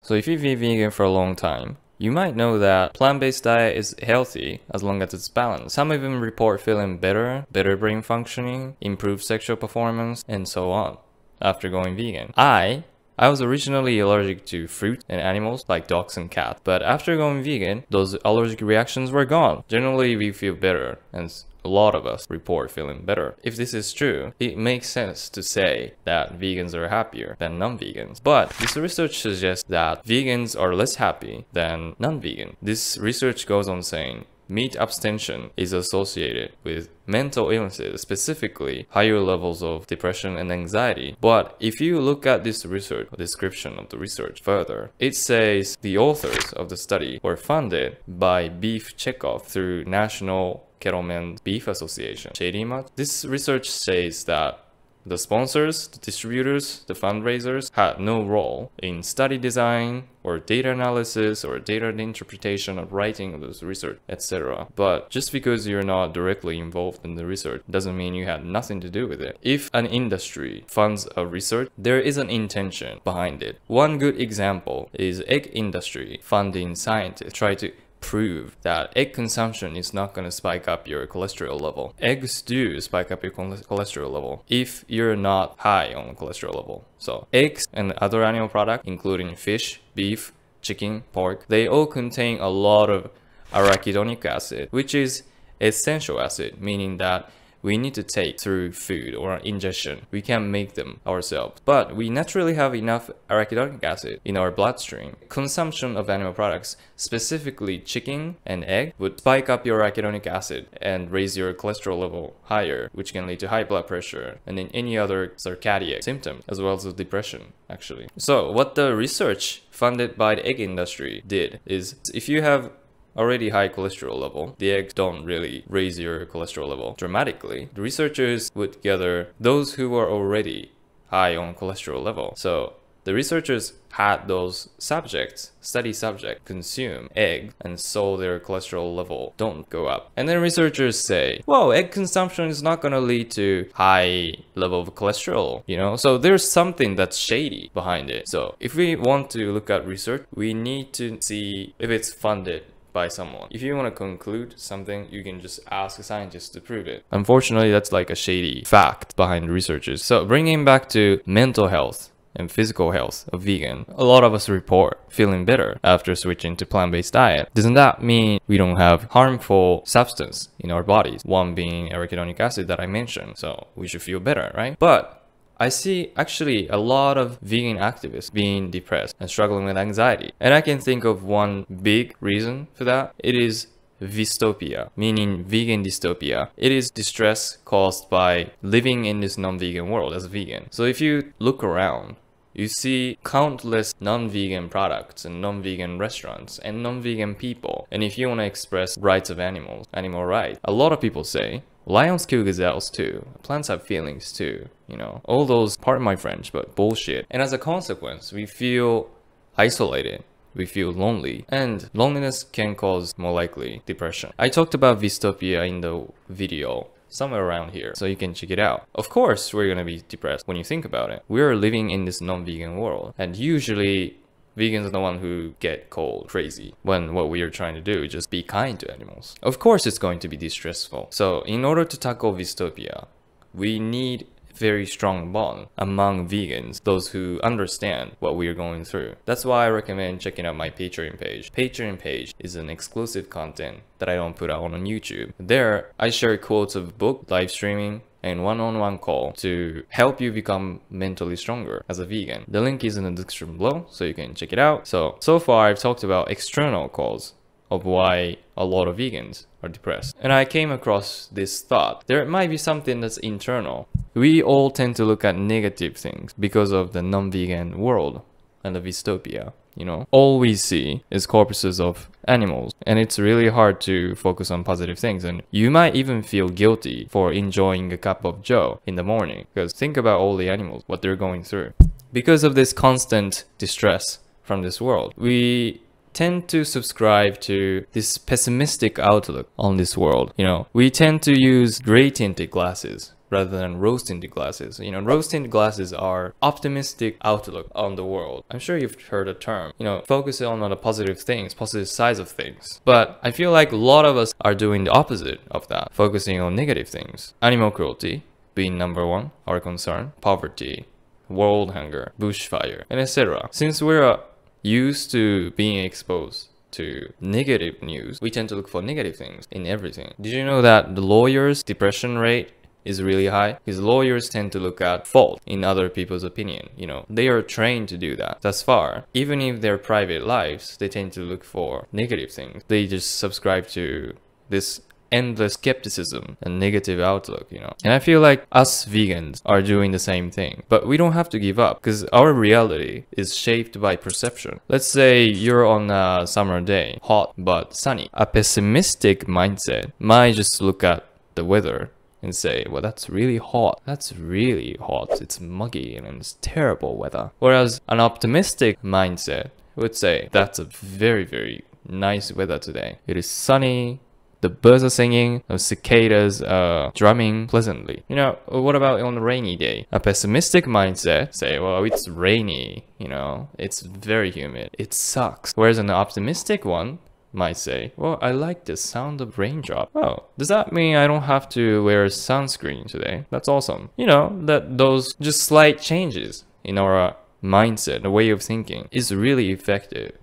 So if you've been vegan for a long time, you might know that plant-based diet is healthy as long as it's balanced. Some even report feeling better brain functioning, improved sexual performance, and so on after going vegan. I was originally allergic to fruit and animals like dogs and cats, but after going vegan, those allergic reactions were gone. Generally, we feel better, and a lot of us report feeling better. If this is true, it makes sense to say that vegans are happier than non-vegans. But this research suggests that vegans are less happy than non-vegan. This research goes on saying meat abstention is associated with mental illnesses, specifically higher levels of depression and anxiety. But if you look at this research, description of the research further, it says the authors of the study were funded by Beef Checkoff through National Cattlemen's Beef Association. Shady much? This research says that the sponsors, the distributors, the fundraisers had no role in study design or data analysis or data interpretation or writing of this research, etc. But just because you're not directly involved in the research doesn't mean you had nothing to do with it. If an industry funds a research, there is an intention behind it. One good example is egg industry funding scientists try to prove that egg consumption is not going to spike up your cholesterol level. Eggs do spike up your cholesterol level if you're not high on cholesterol level. So eggs and other animal products, including fish, beef, chicken, pork, they all contain a lot of arachidonic acid, which is essential acid, meaning that we need to take through food or ingestion. We can't make them ourselves, but we naturally have enough arachidonic acid in our bloodstream. Consumption of animal products, specifically chicken and egg, would spike up your arachidonic acid and raise your cholesterol level higher, which can lead to high blood pressure and then any other circadian symptoms, as well as depression, actually. So what the research funded by the egg industry did is, if you have already high cholesterol level, the eggs don't really raise your cholesterol level dramatically. The researchers would gather those who were already high on cholesterol level. So the researchers had those subjects, study subjects, consume egg and saw their cholesterol level don't go up. And then researchers say, whoa, egg consumption is not going to lead to high level of cholesterol, you know? So there's something that's shady behind it. So if we want to look at research, we need to see if it's funded by someone. If you want to conclude something, you can just ask a scientist to prove it. Unfortunately, that's like a shady fact behind researchers. So bringing back to mental health and physical health of vegan, a lot of us report feeling better after switching to plant-based diet. Doesn't that mean we don't have harmful substance in our bodies? One being arachidonic acid that I mentioned. So we should feel better, right? But I see actually a lot of vegan activists being depressed and struggling with anxiety. And I can think of one big reason for that. It is Vystopia, meaning vegan dystopia. It is distress caused by living in this non-vegan world as a vegan. So if you look around, you see countless non-vegan products and non-vegan restaurants and non-vegan people. And if you want to express rights of animals, animal rights, a lot of people say, lions kill gazelles too. Plants have feelings too. You know, all those, pardon my French, but bullshit. And as a consequence, we feel isolated. We feel lonely. And loneliness can cause more likely depression. I talked about Vystopia in the video somewhere around here, so you can check it out. Of course, we're gonna be depressed when you think about it. We're living in this non-vegan world. And usually, vegans are the one who get cold crazy when what we are trying to do is just be kind to animals. Of course, it's going to be distressful. So in order to tackle Vystopia, we need very strong bond among vegans, those who understand what we are going through. That's why I recommend checking out my Patreon page. Patreon page is an exclusive content that I don't put out on YouTube. There, I share quotes of book, live streaming, and one-on-one call to help you become mentally stronger as a vegan. The link is in the description below, so you can check it out. So far I've talked about external cause of why a lot of vegans are depressed. And I came across this thought. There might be something that's internal. We all tend to look at negative things because of the non-vegan world and the Vystopia. You know, all we see is corpses of animals, and it's really hard to focus on positive things. And you might even feel guilty for enjoying a cup of joe in the morning, because think about all the animals, what they're going through. Because of this constant distress from this world, we tend to subscribe to this pessimistic outlook on this world. You know, we tend to use gray tinted glasses rather than rose-tinted glasses. Rose-tinted glasses are optimistic outlook on the world. I'm sure you've heard the term. Focus on the positive things, positive sides of things. But I feel like a lot of us are doing the opposite of that, focusing on negative things. Animal cruelty being number one, our concern, poverty, world hunger, bushfire, and etc. Since we're used to being exposed to negative news, we tend to look for negative things in everything. Did you know that the lawyers' depression rate is really high? Because lawyers tend to look at fault in other people's opinion. They are trained to do that. Thus far, even in their private lives, they tend to look for negative things. They just subscribe to this endless skepticism and negative outlook. And I feel like us vegans are doing the same thing, but we don't have to give up because our reality is shaped by perception. Let's say you're on a summer day, hot but sunny. A pessimistic mindset might just look at the weather and say, well, that's really hot. That's really hot. It's muggy and it's terrible weather. Whereas an optimistic mindset would say, that's a very, very nice weather today. It is sunny. The birds are singing, the cicadas are drumming pleasantly. What about on a rainy day? A pessimistic mindset say, well, it's rainy, it's very humid, it sucks. Whereas an optimistic one might say, well, I like the sound of raindrop. Oh, does that mean I don't have to wear sunscreen today? That's awesome. That those just slight changes in our mindset, the way of thinking is really effective.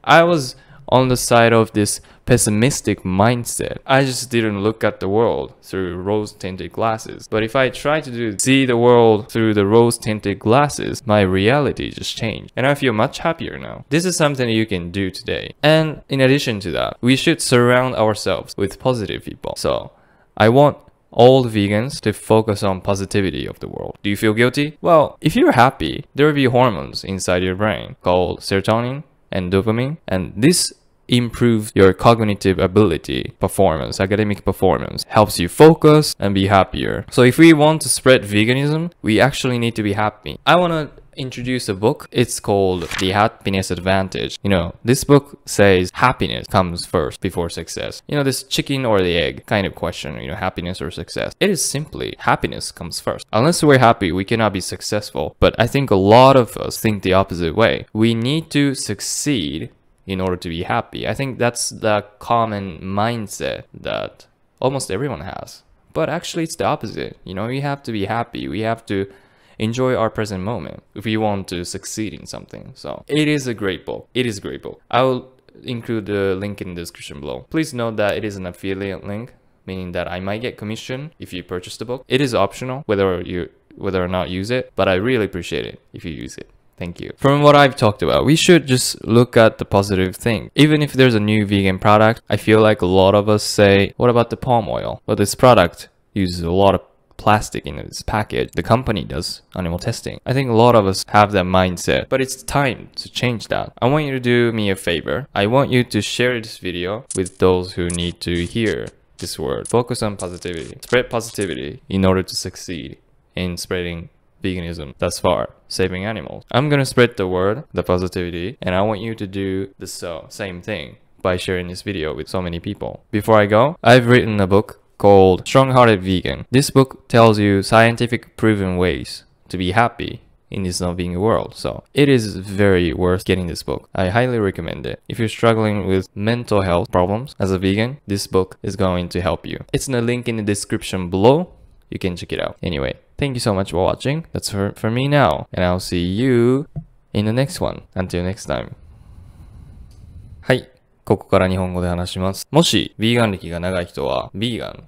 I was on the side of this pessimistic mindset. I just didn't look at the world through rose-tinted glasses. But if I try to see the world through the rose-tinted glasses, my reality just changed. And I feel much happier now. This is something you can do today. And in addition to that, we should surround ourselves with positive people. So I want all the vegans to focus on positivity of the world. Do you feel guilty? Well, if you're happy, there will be hormones inside your brain called serotonin and dopamine, and this improves your cognitive ability, performance, academic performance, helps you focus and be happier. So if we want to spread veganism, we actually need to be happy. I want to introduce a book. It's called The Happiness Advantage. This book says happiness comes first before success. This chicken or the egg kind of question, happiness or success. It is simply happiness comes first. Unless we're happy, we cannot be successful. But I think a lot of us think the opposite way. We need to succeed in order to be happy. I think that's the common mindset that almost everyone has. But actually it's the opposite. We have to be happy. We have to enjoy our present moment if we want to succeed in something. So it is a great book. It is a great book. I will include the link in the description below. Please note that it is an affiliate link, meaning that I might get commission if you purchase the book. It is optional whether or not use it, but I really appreciate it if you use it. Thank you. From what I've talked about, we should just look at the positive thing. Even if there's a new vegan product, I feel like a lot of us say, what about the palm oil? Well, this product uses a lot of plastic in its package. The company does animal testing. I think a lot of us have that mindset, but it's time to change that. I want you to do me a favor. I want you to share this video with those who need to hear this word. Focus on positivity. Spread positivity in order to succeed in spreading veganism, thus far saving animals. I'm gonna spread the word, the positivity, and I want you to do the same thing by sharing this video with so many people. Before I go, I've written a book called Strong-Hearted Vegan. This book tells you scientific proven ways to be happy in this non-vegan world. So it is very worth getting this book. I highly recommend it. If you're struggling with mental health problems as a vegan, this book is going to help you. It's in the link in the description below. You can check it out. Anyway, thank you so much for watching. That's for me now. And I'll see you in the next one. Until next time. はい。ここから日本語で話します。もし、ヴィーガン歴が長い人は、ヴィーガン、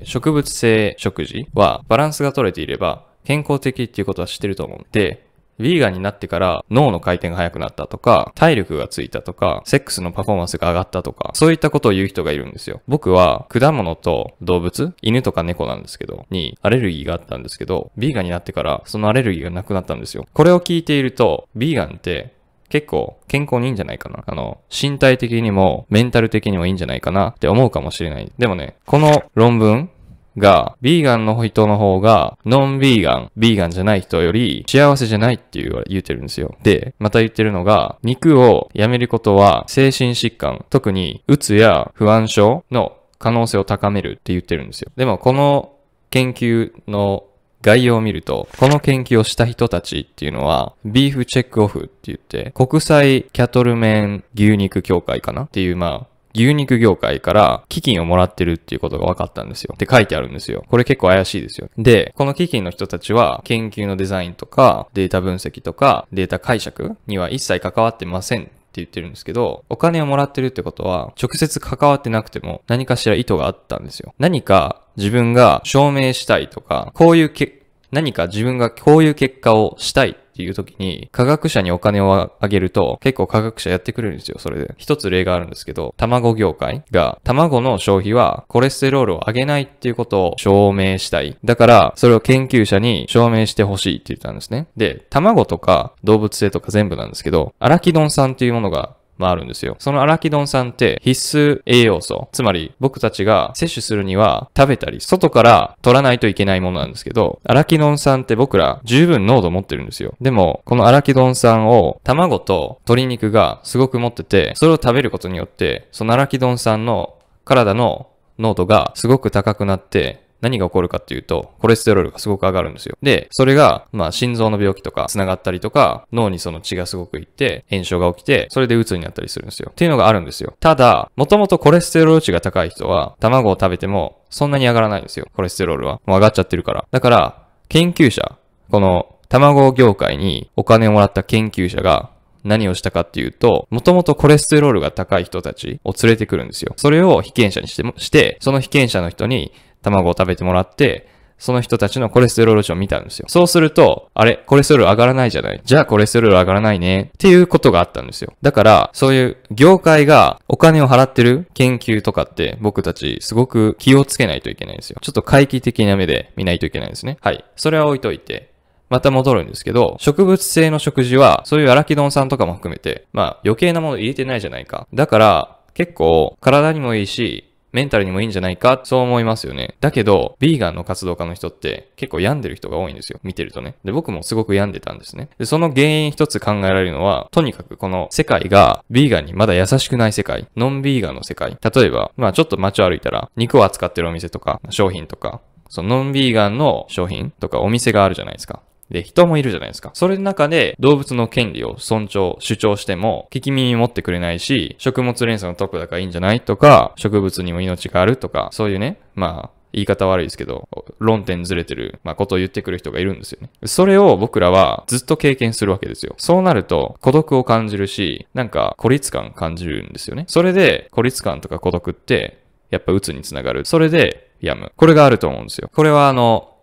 植物性食事はバランスが取れていれば健康的っていうことは知ってると思う。で、ヴィーガンになってから脳の回転が速くなったとか、体力がついたとか、セックスのパフォーマンスが上がったとか、そういったことを言う人がいるんですよ。僕は果物と動物、犬とか猫なんですけど、にアレルギーがあったんですけど、ヴィーガンになってからそのアレルギーがなくなったんですよ。これを聞いていると、ヴィーガンって結構健康にいいんじゃないかな。身体的にもメンタル的にもいいんじゃないかなって思うかもしれない。でもね、この論文が、ヴィーガンの人の方が、ノンヴィーガンじゃない人より幸せじゃないって言ってるんですよ。で、また言ってるのが、肉をやめることは精神疾患、特にうつや不安症の可能性を高めるって言ってるんですよ。でもこの研究の概要を見ると、この研究をした人たちっていうのは、ビーフチェックオフって言って、国際キャトルメン牛肉協会かなっていう、牛肉業界から基金をもらってるっていうことが分かったんですよ。って書いてあるんですよ。これ結構怪しいですよ。で、この基金の人たちは研究のデザインとかデータ分析とかデータ解釈には一切関わってませんって言ってるんですけど、お金をもらってるってことは直接関わってなくても何かしら意図があったんですよ。何か自分が証明したいとか、何か自分がこういう結果をしたいっていう時に科学者にお金をあげると結構科学者やってくれるんですよ。それで一つ例があるんですけど、卵業界が卵の消費はコレステロールを上げないっていうことを証明したい。だからそれを研究者に証明してほしいって言ったんですね。で、卵とか動物性とか全部なんですけど、アラキドン酸っていうものがあるんですよ。そのアラキドン酸って必須栄養素。つまり僕たちが摂取するには食べたり外から取らないといけないものなんですけど、アラキドン酸って僕ら十分濃度持ってるんですよ。でも、このアラキドン酸を卵と鶏肉がすごく持ってて、それを食べることによって、そのアラキドン酸の体の濃度がすごく高くなって、何が起こるかっていうと、コレステロールがすごく上がるんですよ。で、それが、心臓の病気とか繋がったりとか、脳にその血がすごくいって、炎症が起きて、それで鬱になったりするんですよ。っていうのがあるんですよ。ただ、もともとコレステロール値が高い人は、卵を食べても、そんなに上がらないんですよ。コレステロールは。もう上がっちゃってるから。だから、研究者、この卵業界にお金をもらった研究者が、何をしたかっていうと、もともとコレステロールが高い人たちを連れてくるんですよ。それを被験者にして、その被験者の人に卵を食べてもらって、その人たちのコレステロール値を見たんですよ。そうすると、あれ、コレステロール上がらないじゃない。じゃあコレステロール上がらないね。っていうことがあったんですよ。だから、そういう業界がお金を払ってる研究とかって僕たちすごく気をつけないといけないんですよ。ちょっと回帰的な目で見ないといけないんですね。はい。それは置いといて。また戻るんですけど、植物性の食事は、そういうアラキドン酸とかも含めて、余計なもの入れてないじゃないか。だから、結構、体にもいいし、メンタルにもいいんじゃないか、そう思いますよね。だけど、ビーガンの活動家の人って結構病んでる人が多いんですよ。見てるとね。で、僕もすごく病んでたんですね。で、その原因一つ考えられるのは、とにかくこの世界がビーガンにまだ優しくない世界、ノンビーガンの世界。例えば、ちょっと街を歩いたら、肉を扱ってるお店とか、商品とか、そのノンビーガンの商品とかお店があるじゃないですか。で、人もいるじゃないですか。それの中で動物の権利を主張しても、聞き耳持ってくれないし、食物連鎖のトップだからいいんじゃないとか、植物にも命があるとか、そういうね、言い方悪いですけど、論点ずれてる、ことを言ってくる人がいるんですよね。それを僕らはずっと経験するわけですよ。そうなると、孤独を感じるし、孤立感感じるんですよね。それで、孤立感とか孤独って、やっぱ鬱につながる。それで、病む。これがあると思うんですよ。これは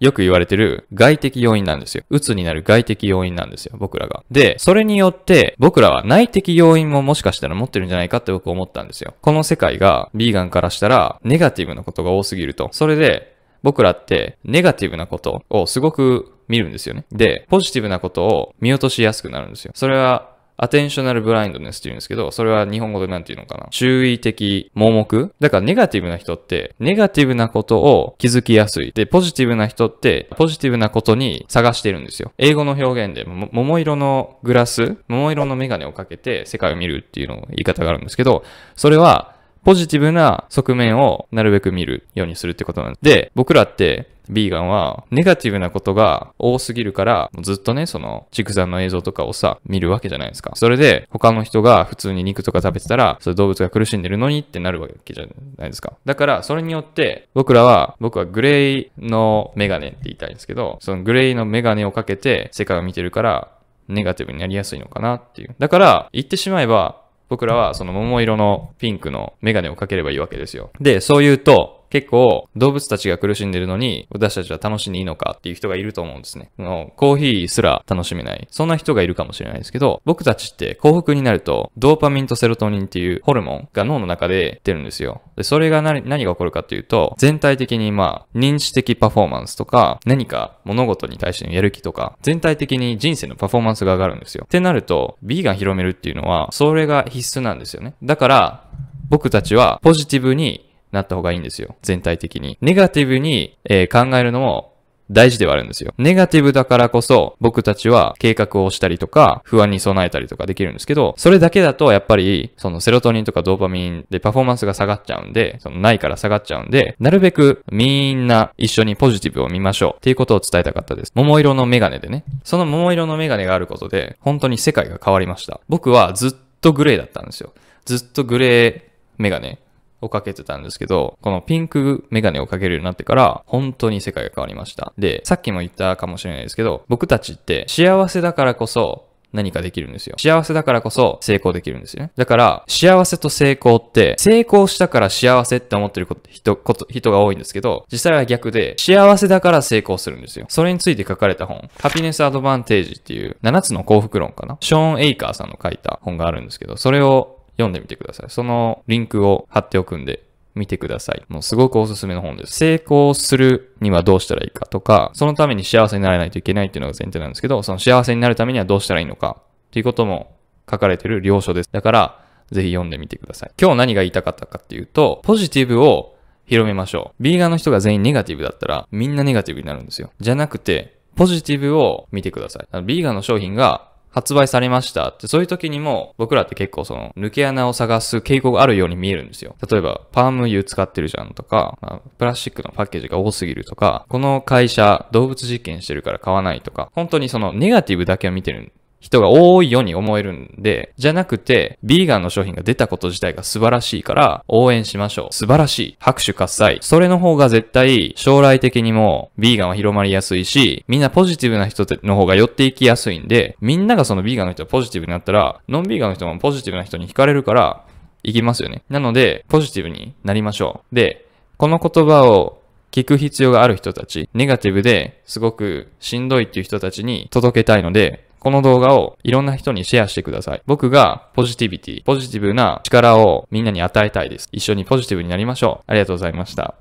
よく言われてる外的要因なんですよ。鬱になる外的要因なんですよ。僕らが。で、それによって僕らは内的要因ももしかしたら持ってるんじゃないかって僕思ったんですよ。この世界がビーガンからしたらネガティブなことが多すぎると。それで僕らってネガティブなことをすごく見るんですよね。で、ポジティブなことを見落としやすくなるんですよ。それはアテンショナルブラインドネスって言うんですけど、それは日本語でなんて言うのかな。注意的盲目。だからネガティブな人って、ネガティブなことを気づきやすい。で、ポジティブな人って、ポジティブなことに探してるんですよ。英語の表現で、桃色のグラス、桃色のメガネをかけて世界を見るっていうの言い方があるんですけど、それは、ポジティブな側面をなるべく見るようにするってことなんで、で、僕らって、ビーガンはネガティブなことが多すぎるから、ずっとね、畜産の映像とかを見るわけじゃないですか。それで、他の人が普通に肉とか食べてたら、それ動物が苦しんでるのにってなるわけじゃないですか。だから、それによって、僕はグレイのメガネって言いたいんですけど、そのグレイのメガネをかけて世界を見てるから、ネガティブになりやすいのかなっていう。だから、言ってしまえば、僕らはその桃色のピンクのメガネをかければいいわけですよ。で、そう言うと、結構動物たちが苦しんでるのに私たちは楽しんでいいのかっていう人がいると思うんですね。コーヒーすら楽しめない。そんな人がいるかもしれないですけど、僕たちって幸福になるとドーパミンとセロトニンっていうホルモンが脳の中で出るんですよ。で、それが何が起こるかっていうと、全体的に認知的パフォーマンスとか、何か物事に対してのやる気とか、全体的に人生のパフォーマンスが上がるんですよ。ってなると、ビーガン広めるっていうのは、それが必須なんですよね。だから、僕たちはポジティブになった方がいいんですよ。全体的に。ネガティブに、考えるのも大事ではあるんですよ。ネガティブだからこそ僕たちは計画をしたりとか不安に備えたりとかできるんですけど、それだけだとやっぱりそのセロトニンとかドーパミンでパフォーマンスが下がっちゃうんで、そのないから下がっちゃうんで、なるべくみんな一緒にポジティブを見ましょうっていうことを伝えたかったです。桃色のメガネでね。その桃色のメガネがあることで本当に世界が変わりました。僕はずっとグレーだったんですよ。ずっとグレーメガネをかけてたんですけど、このピンクメガネをかけるようになってから本当に世界が変わりました。で、さっきも言ったかもしれないですけど、僕たちって幸せだからこそ何かできるんですよ。幸せだからこそ成功できるんですよね。だから幸せと成功って成功したから幸せって思ってる人が多いんですけど、実際は逆で幸せだから成功するんですよ。それについて書かれた本、ハピネスアドバンテージっていう7つの幸福論かな。ショーン・エイカーさんの書いた本があるんですけど、それを読んでみてください。そのリンクを貼っておくんで見てください。もうすごくおすすめの本です。成功するにはどうしたらいいかとか、そのために幸せにならないといけないっていうのが前提なんですけど、その幸せになるためにはどうしたらいいのかっていうことも書かれている了書です。だから、ぜひ読んでみてください。今日何が言いたかったかっていうと、ポジティブを広めましょう。ビーガンの人が全員ネガティブだったら、みんなネガティブになるんですよ。じゃなくて、ポジティブを見てください。ビーガンの商品が発売されましたって、そういう時にも僕らって結構その抜け穴を探す傾向があるように見えるんですよ。例えばパーム油使ってるじゃんとか、プラスチックのパッケージが多すぎるとか、この会社動物実験してるから買わないとか、本当にそのネガティブだけを見てる人が多いように思えるんで、じゃなくて、ビーガンの商品が出たこと自体が素晴らしいから応援しましょう。素晴らしい。拍手喝采。それの方が絶対将来的にもビーガンは広まりやすいし、みんなポジティブな人の方が寄っていきやすいんで、みんながそのビーガンの人がポジティブになったら、ノンビーガンの人もポジティブな人に惹かれるから行きますよね。なので、ポジティブになりましょう。で、この言葉を聞く必要がある人たち、ネガティブですごくしんどいっていう人たちに届けたいので、この動画をいろんな人にシェアしてください。僕がポジティブな力をみんなに与えたいです。一緒にポジティブになりましょう。ありがとうございました。